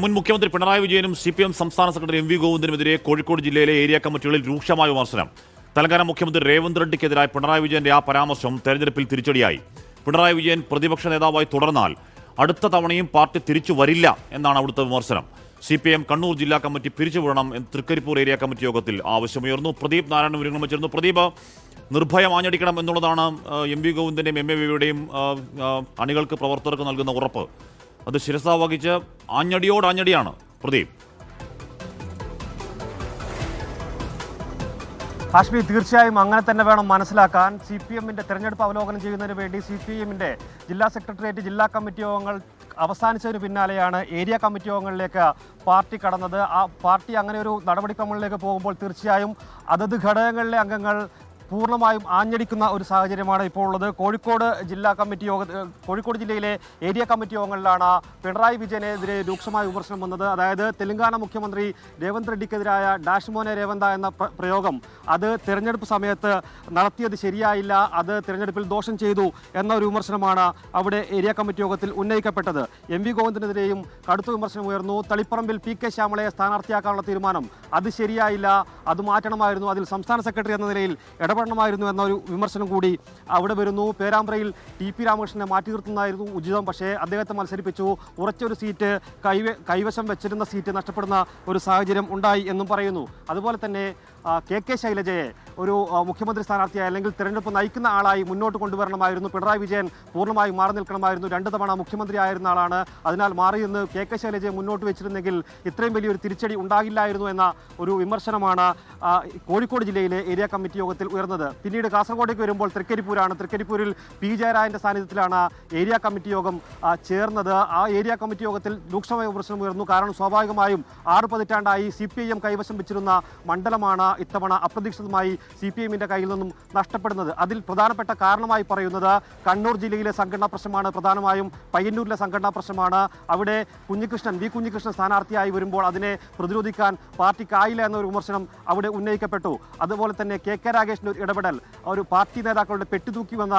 മുൻ മുഖ്യമന്ത്രി പിണറായി വിജയനും CPM സംസ്ഥാന സെക്രട്ടറി MV ഗോവിന്ദനുമെതിരെ കോഴിക്കോട് ജില്ലയിലെ ഏരിയ കമ്മിറ്റികളിൽ രൂക്ഷമായ വിമർശനം. തെലങ്കാന മുഖ്യമന്ത്രി രേവന്ത് റെഡ്ഡിക്കെതിരായ പിണറായി വിജയന്റെ ആ പരാമർശം തെരഞ്ഞെടുപ്പിൽ തിരിച്ചടിയായി. പിണറായി വിജയൻ പ്രതിപക്ഷ നേതാവായി തുടർന്നാൽ അടുത്ത തവണയും പാർട്ടി തിരിച്ചു വരില്ല എന്നാണ് അവിടുത്തെ വിമർശനം. CPM കണ്ണൂർ ജില്ലാ കമ്മിറ്റി പിരിച്ചുവിടണം എന്ന് തൃക്കരിപ്പൂർ ഏരിയ കമ്മിറ്റി യോഗത്തിൽ ആവശ്യമുയർന്നു. പ്രദീപ് നാരായണൻ വിവരങ്ങൾ വെച്ചിരുന്നു. പ്രദീപ്, നിർഭയം ആഞ്ഞടിക്കണം എന്നുള്ളതാണ് MV ഗോവിന്ദന്റെയും MAVയുടെയും അണികൾക്ക് പ്രവർത്തകർക്ക് നൽകുന്ന ഉറപ്പ്. അത് ശിരസാ വഹിച്ച് ആഞ്ഞടിയാണ് പ്രദീപ്. ഹാഷ്മി, തീർച്ചയായും അങ്ങനെ തന്നെ വേണം മനസ്സിലാക്കാൻ. CPMന്റെ തെരഞ്ഞെടുപ്പ് അവലോകനം ചെയ്യുന്നതിന് വേണ്ടി CPMന്റെ ജില്ലാ സെക്രട്ടേറിയറ്റ് ജില്ലാ കമ്മിറ്റി യോഗങ്ങൾ അവസാനിച്ചതിന് പിന്നാലെയാണ് ഏരിയ കമ്മിറ്റി യോഗങ്ങളിലേക്ക് പാർട്ടി കടന്നത്. ആ പാർട്ടി അങ്ങനെ ഒരു നടപടിക്രമങ്ങളിലേക്ക് പോകുമ്പോൾ തീർച്ചയായും അതത് ഘടകങ്ങളിലെ അംഗങ്ങൾ പൂർണ്ണമായും ആഞ്ഞടിക്കുന്ന ഒരു സാഹചര്യമാണ് ഇപ്പോൾ ഉള്ളത്. കോഴിക്കോട് ജില്ലയിലെ ഏരിയ കമ്മിറ്റി യോഗങ്ങളിലാണ് പിണറായി വിജയനെതിരെ രൂക്ഷമായ വിമർശനം വന്നത്. അതായത് തെലങ്കാന മുഖ്യമന്ത്രി രേവന്ത് റെഡ്ഡിക്കെതിരായ ഡാഷ് മോനെ രേവന്ത എന്ന പ്രയോഗം അത് തിരഞ്ഞെടുപ്പ് സമയത്ത് നടത്തിയത് ശരിയായില്ല, അത് തിരഞ്ഞെടുപ്പിൽ ദോഷം ചെയ്തു എന്ന ഒരു വിമർശനമാണ് അവിടെ ഏരിയ കമ്മിറ്റി യോഗത്തിൽ ഉന്നയിക്കപ്പെട്ടത്. MV ഗോവിന്ദനെതിരെയും കടുത്ത വിമർശനം ഉയർന്നു. തളിപ്പറമ്പിൽ PK ശ്യാമളയെ സ്ഥാനാർത്ഥിയാക്കാനുള്ള തീരുമാനം അത് ശരിയായില്ല, അത് മാറ്റണമായിരുന്നു, അതിൽ സംസ്ഥാന സെക്രട്ടറി എന്ന നിലയിൽ ഇടപെടണമായിരുന്നു എന്നൊരു വിമർശനം കൂടി അവിടെ വരുന്നു. പേരാമ്പ്രയിൽ TP രാമകൃഷ്ണനെ മാറ്റി നിർത്തുന്നതായിരുന്നു ഉചിതം, പക്ഷേ അദ്ദേഹത്തെ മത്സരിപ്പിച്ചു. ഉറച്ചൊരു സീറ്റ് കൈവശം വെച്ചിരുന്ന സീറ്റ് നഷ്ടപ്പെടുന്ന ഒരു സാഹചര്യം ഉണ്ടായി എന്നും പറയുന്നു. അതുപോലെ തന്നെ KK ശൈലജയെ ഒരു മുഖ്യമന്ത്രി സ്ഥാനാർത്ഥിയായി അല്ലെങ്കിൽ തിരഞ്ഞെടുപ്പ് നയിക്കുന്ന ആളായി മുന്നോട്ട് കൊണ്ടുവരണമായിരുന്നു. പിണറായി വിജയൻ പൂർണ്ണമായും മാറി നിൽക്കണമായിരുന്നു. 2 തവണ മുഖ്യമന്ത്രി ആയിരുന്ന ആളാണ്, അതിനാൽ മാറിയെന്ന് KK ശൈലജയെ മുന്നോട്ട് വെച്ചിരുന്നെങ്കിൽ ഇത്രയും വലിയൊരു തിരിച്ചടി ഉണ്ടാകില്ലായിരുന്നു എന്ന ഒരു വിമർശനമാണ് കോഴിക്കോട് ജില്ലയിലെ ഏരിയ കമ്മിറ്റി യോഗത്തിൽ ഉയർന്നത്. പിന്നീട് കാസർഗോഡേക്ക് വരുമ്പോൾ തൃക്കരിപ്പൂരാണ്. തൃക്കരിപ്പൂരിൽ P ജയരാജന്റെ സാന്നിധ്യത്തിലാണ് ഏരിയ കമ്മിറ്റി യോഗം ചേർന്നത്. ആ ഏരിയ കമ്മിറ്റി യോഗത്തിൽ രൂക്ഷമായ വിമർശനം ഉയർന്നു. കാരണം സ്വാഭാവികമായും 6 പതിറ്റാണ്ടായി CPIM കൈവശം വെച്ചിരുന്ന മണ്ഡലമാണ് ഇത്തവണ അപ്രതീക്ഷിതമായി CPIMന്റെ കയ്യിൽ നിന്നും നഷ്ടപ്പെടുന്നത്. അതിൽ പ്രധാനപ്പെട്ട കാരണമായി പറയുന്നത് കണ്ണൂർ ജില്ലയിലെ സംഘടനാ പ്രശ്നമാണ്. പ്രധാനമായും പയ്യന്നൂരിലെ സംഘടനാ പ്രശ്നമാണ്. അവിടെ V കുഞ്ഞികൃഷ്ണൻ സ്ഥാനാർത്ഥിയായി വരുമ്പോൾ അതിനെ പ്രതിരോധിക്കാൻ പാർട്ടിക്കായില്ല എന്നൊരു വിമർശനം അവിടെ ഉന്നയിക്കപ്പെട്ടു. അതുപോലെ തന്നെ KK രാഗേഷിന്റെ ഒരു ഇടപെടൽ, ഒരു പാർട്ടി നേതാക്കളുടെ പെട്ടിതൂക്കി വന്ന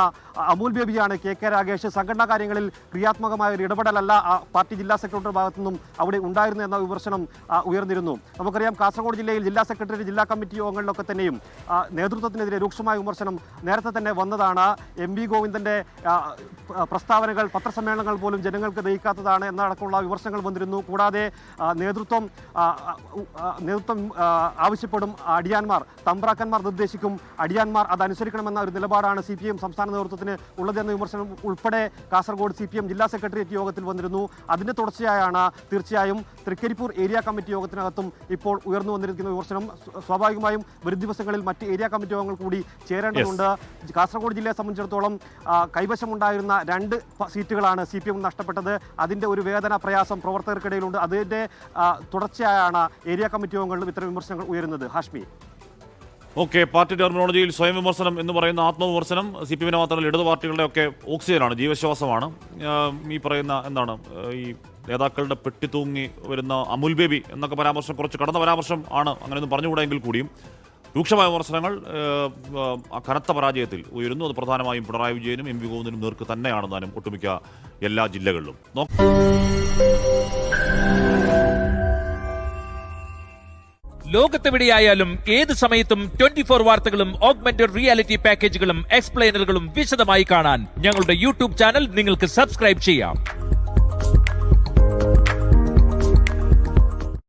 അമൂൽ ബേബിയാണ് KK രാഗേഷ്. സംഘടനാ കാര്യങ്ങളിൽ ക്രിയാത്മകമായ ഒരു ഇടപെടലല്ല പാർട്ടി ജില്ലാ സെക്രട്ടറി ഭാഗത്തു നിന്നും അവിടെ ഉണ്ടായിരുന്നു എന്ന വിമർശനം ഉയർന്നിരുന്നു. നമുക്കറിയാം കാസർഗോഡ് ജില്ലയിൽ ജില്ലാ സെക്രട്ടറി ജില്ലാ കമ്മിറ്റി യോഗങ്ങളിലൊക്കെ തന്നെയും നേതൃത്വത്തിനെതിരെ രൂക്ഷമായ വിമർശനം നേരത്തെ തന്നെ വന്നതാണ്. MV ഗോവിന്ദന്റെ പ്രസ്താവനകൾ പത്രസമ്മേളനങ്ങൾ പോലും ജനങ്ങൾക്ക് ദഹിക്കാത്തതാണ് എന്നടക്കമുള്ള വിമർശനങ്ങൾ വന്നിരുന്നു. കൂടാതെ നേതൃത്വം ആവശ്യപ്പെടും, അടിയാന്മാർ തമ്പ്രാക്കന്മാർ നിർദ്ദേശിക്കും, അടിയാന്മാർ അതനുസരിക്കണമെന്ന ഒരു നിലപാടാണ് CPM സംസ്ഥാന നേതൃത്വത്തിന് ഉള്ളതെന്ന വിമർശനം ഉൾപ്പെടെ കാസർഗോഡ് CPM ജില്ലാ സെക്രട്ടേറിയറ്റ് യോഗത്തിൽ വന്നിരുന്നു. അതിന്റെ തുടർച്ചയായാണ് തീർച്ചയായും തൃക്കരിപ്പൂർ ഏരിയ കമ്മിറ്റി യോഗത്തിനകത്തും ഇപ്പോൾ ഉയർന്നു വന്നിരിക്കുന്ന വിമർശനം. സ്വാഭാവികമായും വരും ദിവസങ്ങളിൽ മറ്റ് ഏരിയ കമ്മിറ്റി യോഗങ്ങൾ കൂടി ചേരേണ്ടതുണ്ട്. കാസർഗോഡ് ജില്ലയെ സംബന്ധിച്ചിടത്തോളം കൈവശമുണ്ടായിരുന്ന 2 സീറ്റുകളാണ് CPM നഷ്ടപ്പെട്ടത്. അതിൻ്റെ ഒരു വേദന പ്രയാസം പ്രവർത്തകർക്കിടയിലുണ്ട്. അതിൻ്റെ തുടർച്ചയായാണ് ഏരിയ കമ്മിറ്റി യോഗങ്ങളിലും ഇത്തരം വിമർശനങ്ങൾ ഉയരുന്നത്. ഹാഷ്മി, ഓക്കെ, പാർട്ടി ടെർമിനോളജിയിൽ സ്വയം വിമർശനം എന്ന് പറയുന്ന ആത്മവിമർശനം CPMന്റെ മാത്രമല്ല ഇടതു പാർട്ടികളുടെ ഒക്കെ ഓക്സിജനാണ്, ജീവശ്വാസമാണ്. ഈ പറയുന്ന എന്താണ് ഈ നേതാക്കളുടെ പെട്ടിത്തൂങ്ങി വരുന്ന അമുൽ ബേബി എന്നൊക്കെ പരാമർശം കുറച്ച് കടന്ന പരാമർശം ആണ്, അങ്ങനെയൊന്നും പറഞ്ഞുകൂടെങ്കിൽ കൂടിയും രൂക്ഷമായ വിമർശനങ്ങൾ കനത്ത പരാജയത്തിൽ ഉയരുന്നു. അത് പ്രധാനമായും പിണറായി വിജയനും MV ഗോവിന്ദനും നേർക്ക് തന്നെയാണ് താനും ഒട്ടുമിക്ക എല്ലാ ജില്ലകളിലും. ലോകത്തെവിടെയായാലും ഏത് സമയത്തും 24 വാർത്തകളും ഓഗ്മെന്റഡ് റിയാലിറ്റി പാക്കേജുകളും എക്സ്പ്ലെയിനറുകളും വിശദമായി കാണാൻ ഞങ്ങളുടെ YouTube ചാനൽ നിങ്ങൾക്ക് സബ്സ്ക്രൈബ് ചെയ്യാം.